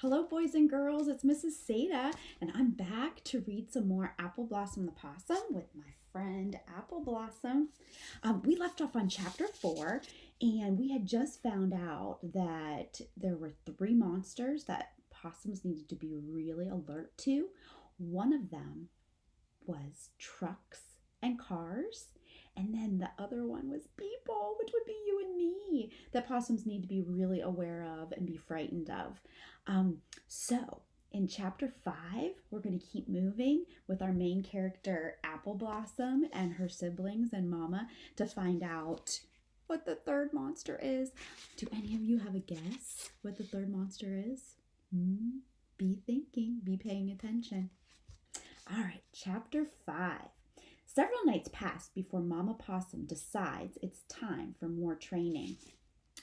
Hello, boys and girls. It's Mrs. Seda, and I'm back to read some more Appleblossom the Possum with my friend Appleblossom. We left off on chapter 4, and we had just found out that there were 3 monsters that possums needed to be really alert to. One of them was trucks and cars. And then the other one was people, which would be you and me, that possums need to be really aware of and be frightened of. So in chapter 5, we're going to keep moving with our main character, Appleblossom, and her siblings and mama to find out what the third monster is. Do any of you have a guess what the third monster is? Be thinking, be paying attention. All right, chapter 5. Several nights pass before Mama Possum decides it's time for more training.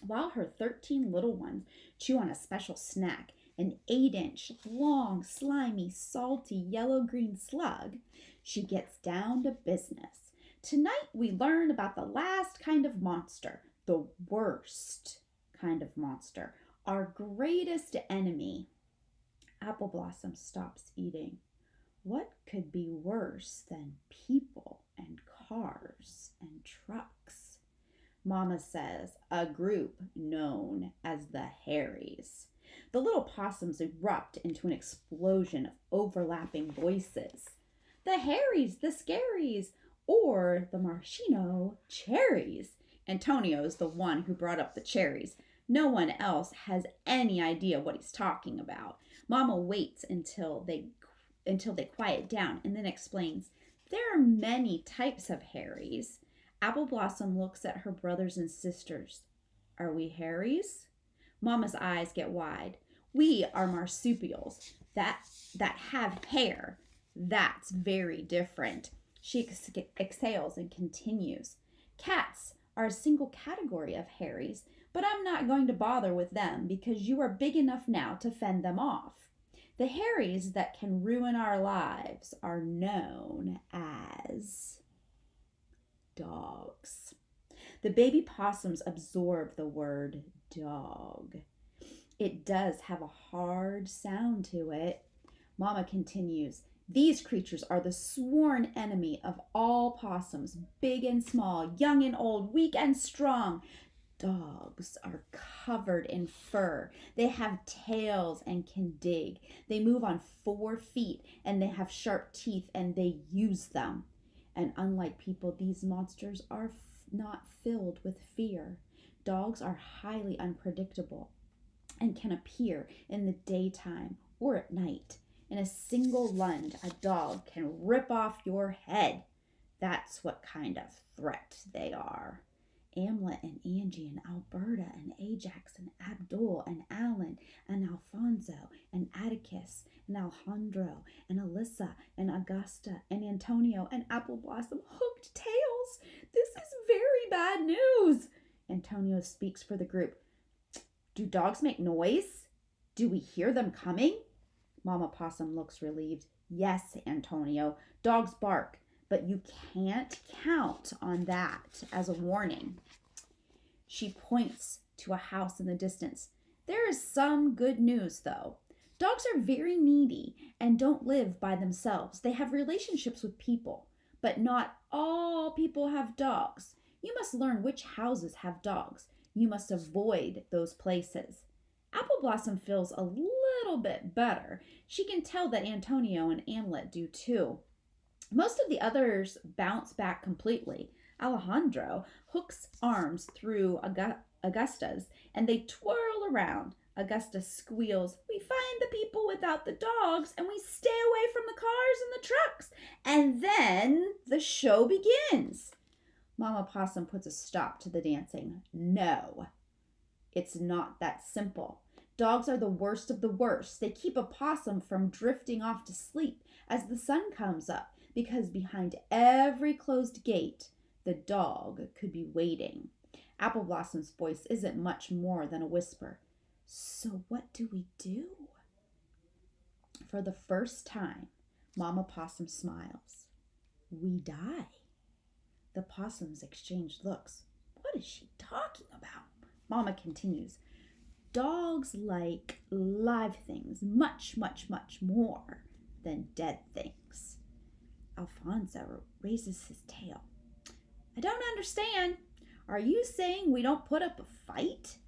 While her 13 little ones chew on a special snack, an 8-inch, long, slimy, salty, yellow-green slug, she gets down to business. Tonight we learn about the last kind of monster, the worst kind of monster, our greatest enemy. Appleblossom stops eating. What could be worse than people and cars and trucks? Mama says a group known as the Harrys. The little possums erupt into an explosion of overlapping voices. The Harrys, the Scaries, or the Maraschino cherries. Antonio's the one who brought up the cherries. No one else has any idea what he's talking about. Mama waits until they quiet down and then explains, there are many types of Harrys. Appleblossom looks at her brothers and sisters. Are we Harrys? Mama's eyes get wide. We are marsupials that have hair. That's very different. She exhales and continues. Cats are a single category of Harrys, but I'm not going to bother with them because you are big enough now to fend them off. The Harrys that can ruin our lives are known as dogs. The baby possums absorb the word dog. It does have a hard sound to it. Mama continues, these creatures are the sworn enemy of all possums, big and small, young and old, weak and strong. Dogs are covered in fur. They have tails and can dig. They move on 4 feet and they have sharp teeth and they use them. And unlike people, these monsters are not filled with fear. Dogs are highly unpredictable and can appear in the daytime or at night. In a single lunge, a dog can rip off your head. That's what kind of threat they are. Amlet and Angie and Alberta and Ajax and Abdul and Alan and Alfonso and Atticus and Alejandro and Alyssa and Augusta and Antonio and Appleblossom hooked tails. This is very bad news. Antonio speaks for the group. Do dogs make noise? Do we hear them coming? Mama Possum looks relieved. Yes, Antonio, dogs bark. But you can't count on that as a warning. She points to a house in the distance. There is some good news, though. Dogs are very needy and don't live by themselves. They have relationships with people, but not all people have dogs. You must learn which houses have dogs. You must avoid those places. Appleblossom feels a little bit better. She can tell that Antonio and Amlet do too. Most of the others bounce back completely. Alejandro hooks arms through Augusta's and they twirl around. Augusta squeals, we find the people without the dogs and we stay away from the cars and the trucks. And then the show begins. Mama Possum puts a stop to the dancing. No, it's not that simple. Dogs are the worst of the worst. They keep a possum from drifting off to sleep as the sun comes up. Because behind every closed gate, the dog could be waiting. Appleblossom's voice isn't much more than a whisper. So what do we do? For the first time, Mama Possum smiles. We die. The possums exchange looks. What is she talking about? Mama continues. Dogs like live things much, much, much more than dead things. Alfonso raises his tail. I don't understand. Are you saying we don't put up a fight?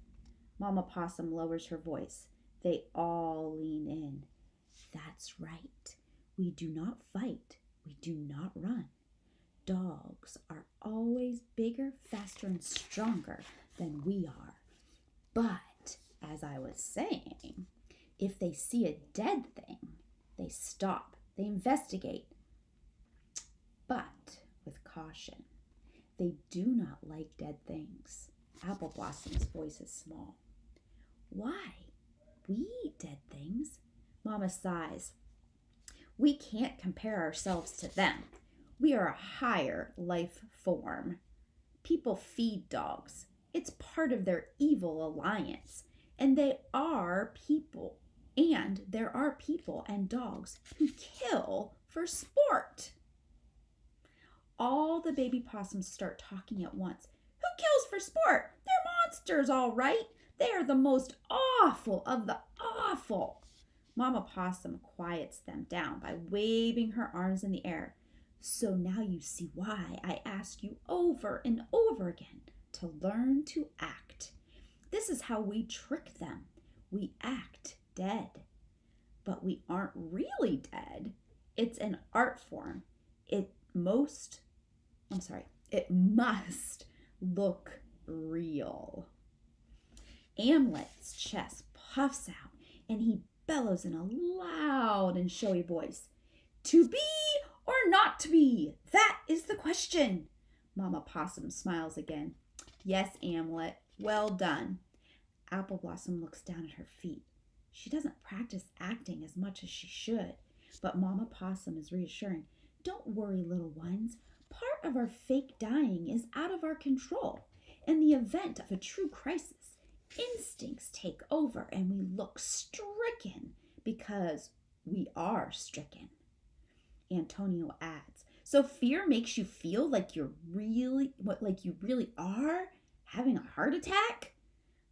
Mama Possum lowers her voice. They all lean in. That's right. We do not fight. We do not run. Dogs are always bigger, faster, and stronger than we are. But, as I was saying, if they see a dead thing, they stop, they investigate, but with caution. They do not like dead things. Appleblossom's voice is small. Why? We eat dead things. Mama sighs. We can't compare ourselves to them. We are a higher life form. People feed dogs. It's part of their evil alliance. And they are people. And there are people and dogs who kill for sport. All the baby possums start talking at once. Who kills for sport? They're monsters, all right. They are the most awful of the awful. Mama Possum quiets them down by waving her arms in the air. So now you see why I ask you over and over again to learn to act. This is how we trick them. We act dead. But we aren't really dead. It's an art form. It must look real. Amlet's chest puffs out and he bellows in a loud and showy voice. To be or not to be? That is the question. Mama Possum smiles again. Yes, Amlet, well done. Appleblossom looks down at her feet. She doesn't practice acting as much as she should, but Mama Possum is reassuring. Don't worry, little ones. Part of our fake dying is out of our control. In the event of a true crisis, instincts take over and we look stricken because we are stricken. Antonio adds, so fear makes you feel like you really are having a heart attack?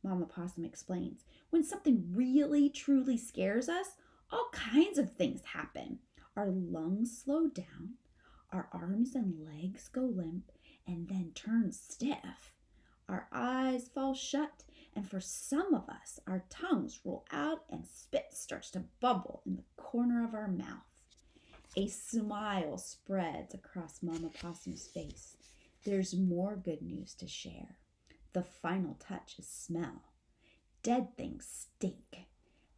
Mama Possum explains, when something really truly scares us, all kinds of things happen. Our lungs slow down, our arms and legs go limp and then turn stiff. Our eyes fall shut, and for some of us, our tongues roll out and spit starts to bubble in the corner of our mouth. A smile spreads across Mama Possum's face. There's more good news to share. The final touch is smell. Dead things stink.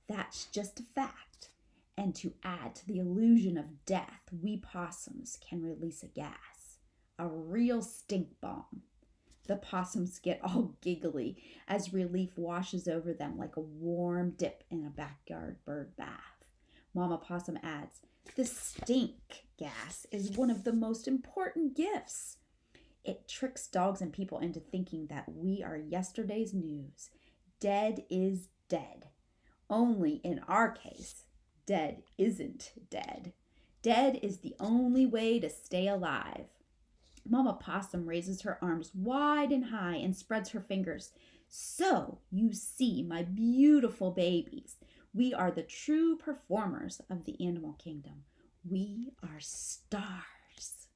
That's just a fact. And to add to the illusion of death, we possums can release a gas. A real stink bomb. The possums get all giggly as relief washes over them like a warm dip in a backyard bird bath. Mama Possum adds, the stink gas is one of the most important gifts. It tricks dogs and people into thinking that we are yesterday's news. Dead is dead. Only in our case, dead isn't dead. Dead is the only way to stay alive. Mama Possum raises her arms wide and high and spreads her fingers. So you see, my beautiful babies, we are the true performers of the animal kingdom. We are stars.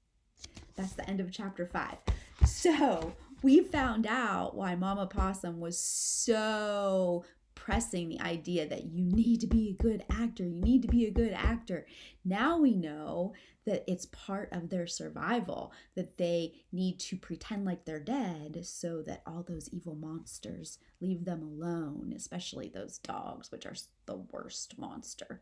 That's the end of chapter 5. So we found out why Mama Possum was so pressing the idea that you need to be a good actor. You need to be a good actor. Now we know that it's part of their survival, that they need to pretend like they're dead so that all those evil monsters leave them alone, especially those dogs, which are the worst monster.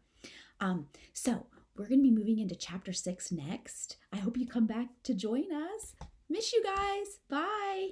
So we're going to be moving into chapter 6 next. I hope you come back to join us. Miss you guys. Bye.